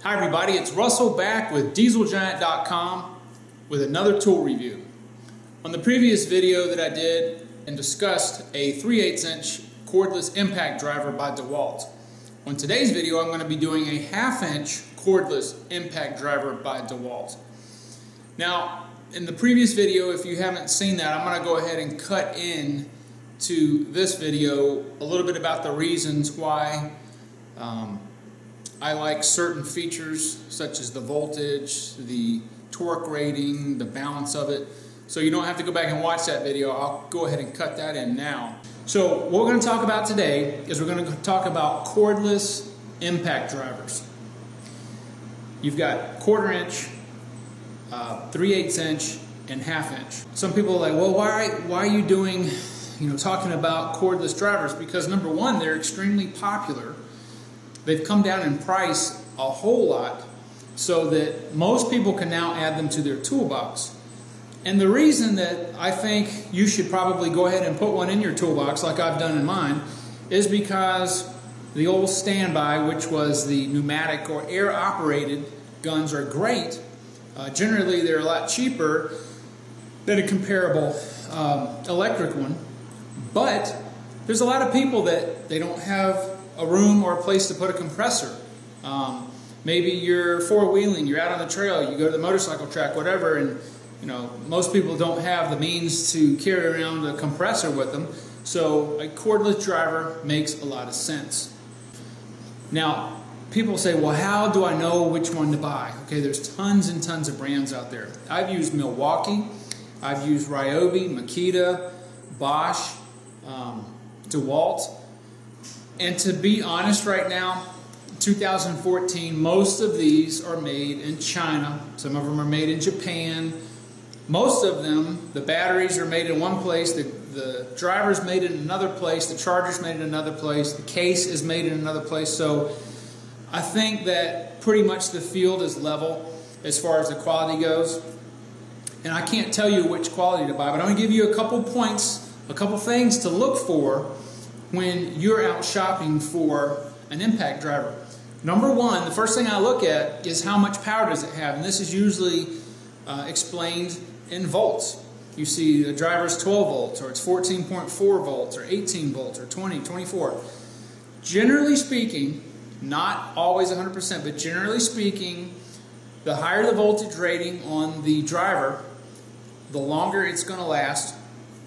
Hi everybody, it's Russell back with DieselGiant.com with another tool review. On the previous video that I did and discussed a 3/8 inch cordless impact driver by Dewalt. On today's video I'm going to be doing a 1/2 inch cordless impact driver by Dewalt. Now in the previous video, if you haven't seen that, I'm going to go ahead and cut in to this video a little bit about the reasons why I like certain features such as the voltage, the torque rating, the balance of it. So you don't have to go back and watch that video. I'll go ahead and cut that in now. So what we're going to talk about today is we're going to talk about cordless impact drivers. You've got 1/4 inch, 3/8 inch, and 1/2 inch. Some people are like, well, why are you doing, talking about cordless drivers? Because number one, they're extremely popular. They've come down in price a whole lot so that most people can now add them to their toolbox. And the reason that I think you should probably go ahead and put one in your toolbox like I've done in mine is because the old standby, which was the pneumatic or air operated guns, are great. Generally they're a lot cheaper than a comparable electric one, but there's a lot of people that they don't have a room or a place to put a compressor. Maybe you're four-wheeling, you're out on the trail, you go to the motorcycle track, whatever, and most people don't have the means to carry around a compressor with them, so a cordless driver makes a lot of sense. Now, people say, well, how do I know which one to buy? Okay, there's tons and tons of brands out there. I've used Milwaukee, I've used Ryobi, Makita, Bosch, Dewalt. And to be honest right now, 2014, most of these are made in China. Some of them are made in Japan. Most of them, the batteries are made in one place, the driver's made in another place, the charger's made in another place, the case is made in another place. So I think that pretty much the field is level as far as the quality goes. And I can't tell you which quality to buy, but I'm going to give you a couple points, a couple things to look for when you're out shopping for an impact driver. Number one, the first thing I look at is how much power does it have, and this is usually explained in volts. You see the driver's 12 volts, or it's 14.4 volts, or 18 volts, or 20, 24. Generally speaking, not always 100%, but generally speaking, the higher the voltage rating on the driver, the longer it's going to last,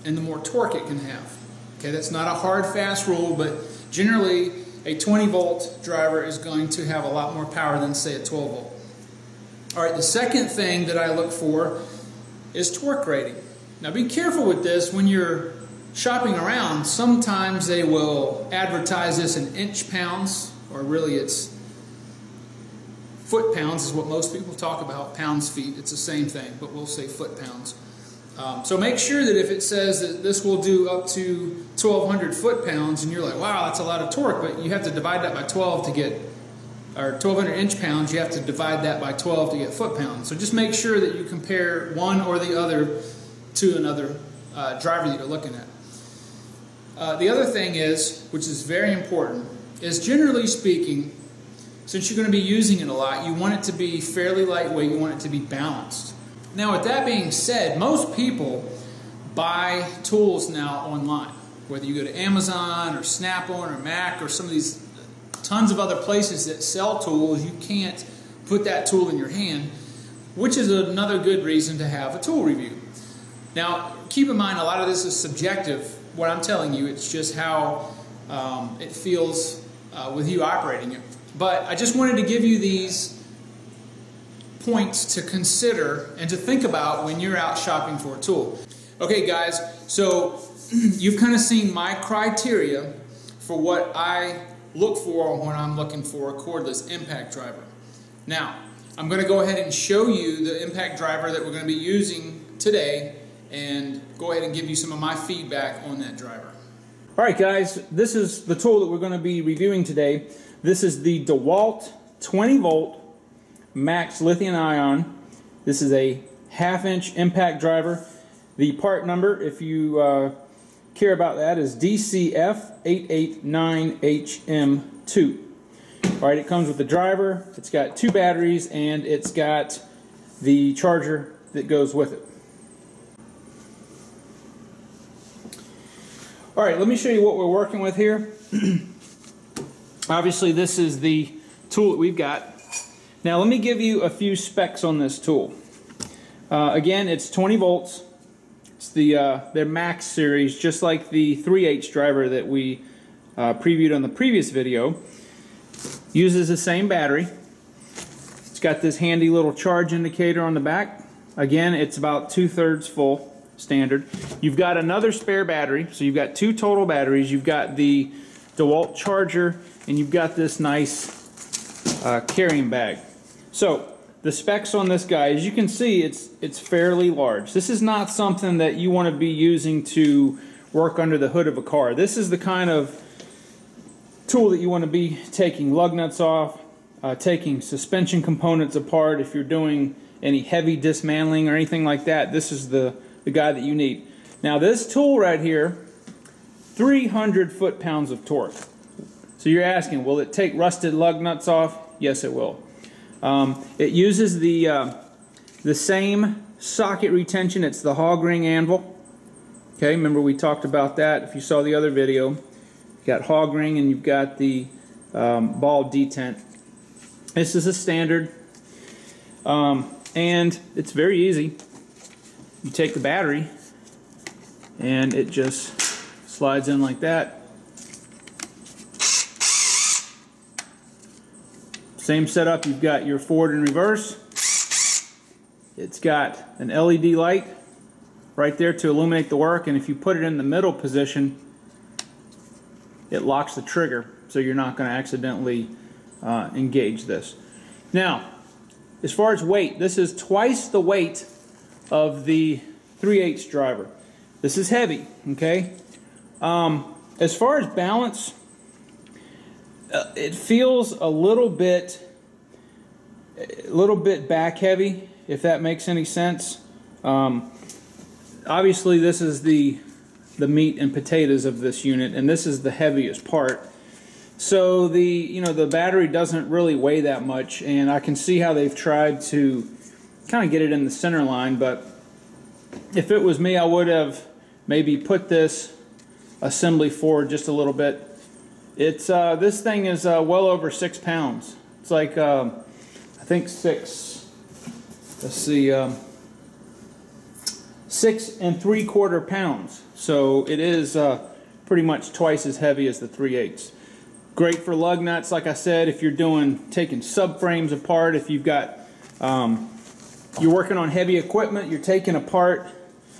and the more torque it can have. Okay, that's not a hard, fast rule, but generally a 20-volt driver is going to have a lot more power than, say, a 12-volt. All right, the second thing that I look for is torque rating. Now, be careful with this when you're shopping around. Sometimes they will advertise this in inch-pounds, or really it's foot-pounds is what most people talk about, pounds-feet. It's the same thing, but we'll say foot-pounds. So make sure that if it says that this will do up to 1,200 foot-pounds, and you're like, wow, that's a lot of torque, but you have to divide that by 12 to get, or 1,200 inch-pounds, you have to divide that by 12 to get foot-pounds. So just make sure that you compare one or the other to another driver that you're looking at. The other thing is, which is very important, is generally speaking, since you're going to be using it a lot, you want it to be fairly lightweight, you want it to be balanced. Now, with that being said, most people buy tools now online. Whether you go to Amazon or Snap-on or Mac or some of these tons of other places that sell tools, you can't put that tool in your hand, which is another good reason to have a tool review. Now, keep in mind, a lot of this is subjective. What I'm telling you, it's just how it feels with you operating it. But I just wanted to give you these points to consider and to think about when you're out shopping for a tool. Okay guys, so you've kind of seen my criteria for what I look for when I'm looking for a cordless impact driver. Now, I'm going to go ahead and show you the impact driver that we're going to be using today and go ahead and give you some of my feedback on that driver. Alright guys, this is the tool that we're going to be reviewing today. This is the Dewalt 20 volt Max lithium ion. This is a 1/2 inch impact driver. The part number, if you care about that, is DCF889HM2. All right, it comes with the driver, it's got 2 batteries, and it's got the charger that goes with it. All right, let me show you what we're working with here. Obviously, this is the tool that we've got. Now, let me give you a few specs on this tool. Again, it's 20 volts. It's their Max series, just like the 3/8 driver that we previewed on the previous video. Uses the same battery. It's got this handy little charge indicator on the back. Again, it's about 2/3 full, standard. You've got another spare battery, so you've got 2 total batteries. You've got the Dewalt charger, and you've got this nice carrying bag. So the specs on this guy, as you can see, it's fairly large. This is not something that you want to be using to work under the hood of a car. This is the kind of tool that you want to be taking lug nuts off, taking suspension components apart. If you're doing any heavy dismantling or anything like that, this is the guy that you need. Now this tool right here, 300 foot-pounds of torque. So you're asking, will it take rusted lug nuts off? Yes, it will. It uses the same socket retention. It's the hog ring anvil. Okay, remember we talked about that if you saw the other video. You've got hog ring and you've got the ball detent. This is a standard, and it's very easy. You take the battery and it just slides in like that. Same setup, you've got your forward and reverse. It's got an LED light right there to illuminate the work, and if you put it in the middle position, it locks the trigger, so you're not going to accidentally engage this. Now, as far as weight, this is twice the weight of the 3/8 driver. This is heavy, okay? As far as balance, it feels a little bit back heavy, if that makes any sense. Obviously, this is the meat and potatoes of this unit, and this is the heaviest part. So the battery doesn't really weigh that much, and I can see how they've tried to kind of get it in the center line. But if it was me, I would have maybe put this assembly forward just a little bit. It's this thing is well over 6 pounds. It's like I think 6. Let's see, 6 3/4 pounds. So it is pretty much twice as heavy as the 3/8. Great for lug nuts, like I said, if you're taking subframes apart. If you've got you're working on heavy equipment, you're taking apart.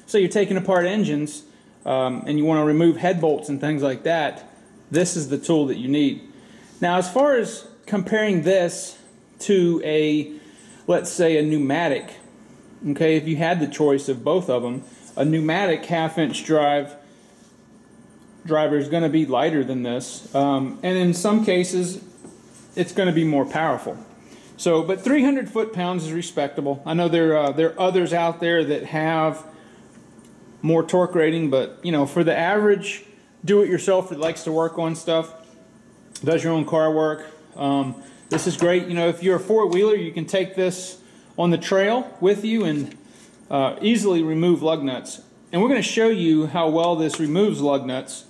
So you're taking apart engines, and you want to remove head bolts and things like that. This is the tool that you need. Now, as far as comparing this to let's say a pneumatic, okay, if you had the choice of both of them, a pneumatic 1/2-inch driver is going to be lighter than this, and in some cases, it's going to be more powerful. So, but 300 foot-pounds is respectable. I know there are others out there that have more torque rating, but for the average do-it-yourself that likes to work on stuff, does your own car work, this is great. If you're a four-wheeler, you can take this on the trail with you and easily remove lug nuts. And we're going to show you how well this removes lug nuts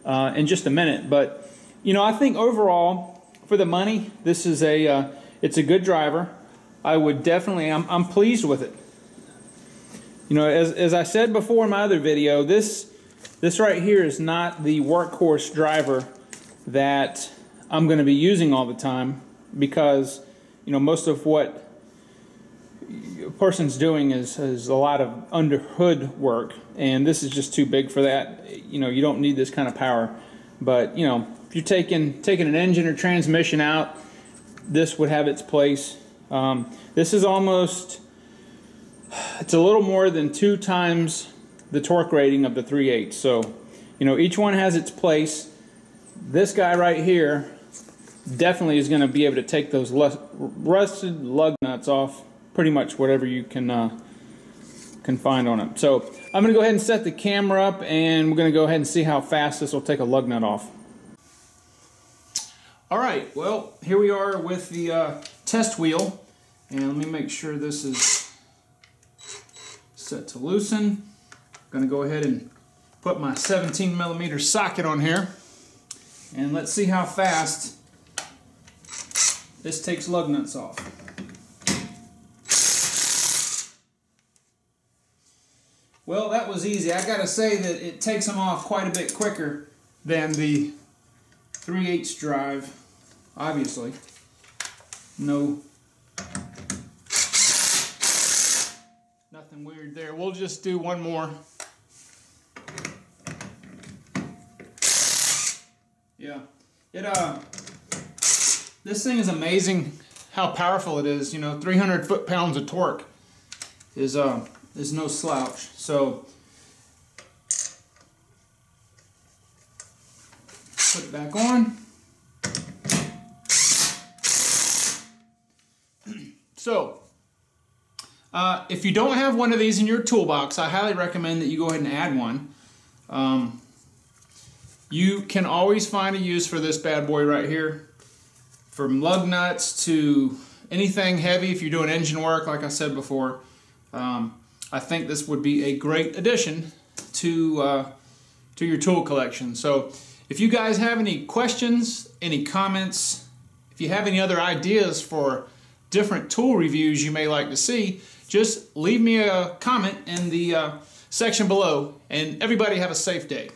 in just a minute. But I think overall, for the money, this is it's a good driver. I would definitely, I'm pleased with it. As I said before in my other video, this right here is not the workhorse driver that I'm going to be using all the time, because most of what a person's doing is a lot of under hood work, and this is just too big for that. You don't need this kind of power. But if you're taking an engine or transmission out, this would have its place. This is it's a little more than 2 times the torque rating of the 3/8. So each one has its place. This guy right here definitely is going to be able to take those rusted lug nuts off pretty much whatever you can find on it. So I'm going to go ahead and set the camera up, and we're going to go ahead and see how fast this will take a lug nut off. Alright, well, here we are with the test wheel, and let me make sure this is set to loosen. I'm going to go ahead and put my 17mm socket on here, and let's see how fast this takes lug nuts off. Well, that was easy. I gotta say that it takes them off quite a bit quicker than the 3/8 drive, obviously. Nothing weird there. We'll just do one more. Yeah, this thing is amazing how powerful it is. You know, 300 foot-pounds of torque is no slouch. So put it back on. So if you don't have one of these in your toolbox, I highly recommend that you go ahead and add one. You can always find a use for this bad boy right here, from lug nuts to anything heavy. If you're doing engine work, like I said before, I think this would be a great addition to your tool collection. So if you guys have any questions, any comments, if you have any other ideas for different tool reviews you may like to see, just leave me a comment in the section below, and everybody have a safe day.